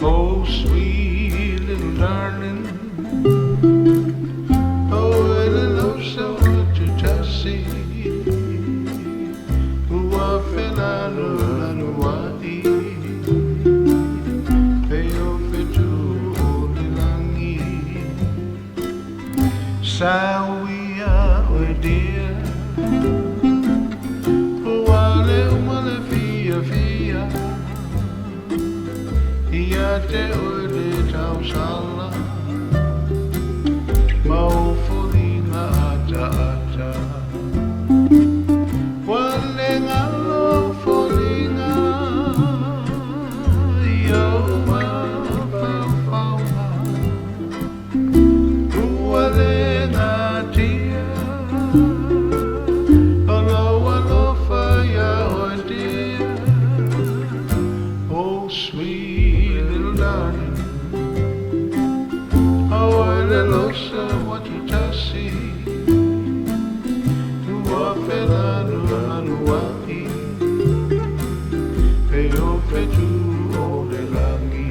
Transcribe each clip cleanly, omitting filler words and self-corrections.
Oh, sweet little darling. Oh, and I know so what you just see. Ua whena no lanu wai. Peo whetu o le langi. Sawia oe dear. Wale umale fia fia. Ia te oe le tau sala. Mau fulinga ata ata. Wale ngalo fulinga. Ia ua whawhaunga. Wale ngā tia. Alo alofa ia oe dear. Oh, sweet little darling. Oh, I don't what you just see. Ua whena no lanu wai. Peo whetu o le langi.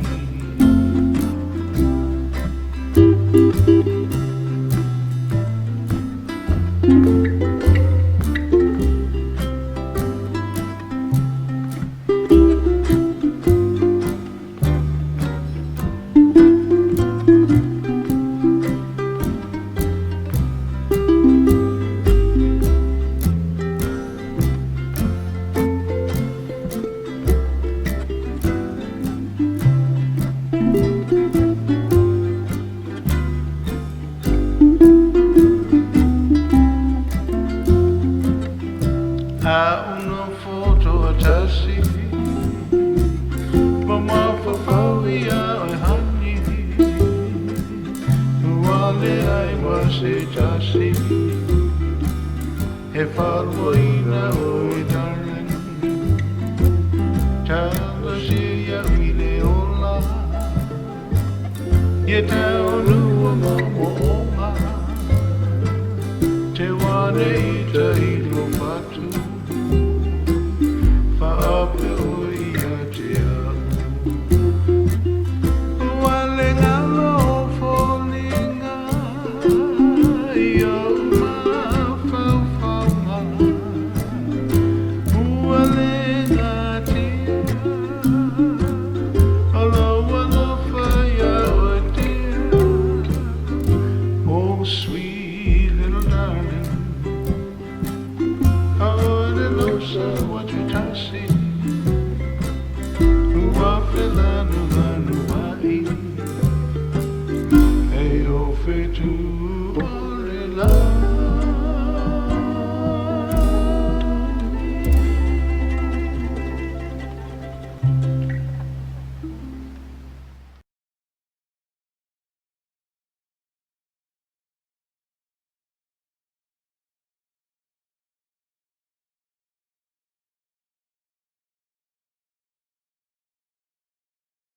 A una foto a tassi. Mama fafawia e hani. Wale ai wase tassi. He wharoina oe darling. Tala siria wile ola. Ye tau nua mamo oha. Te wane i ta ilo fatu. Whaape oi a te au. Wale ngalo wholinga. Ia ma whawhaunga. Wale ngā tia. Alo alofa ia oe dear. Oh, sweet little darling. Oh, and I know so what you just see. Ua whena no lanu wai. Hey, oh, whetu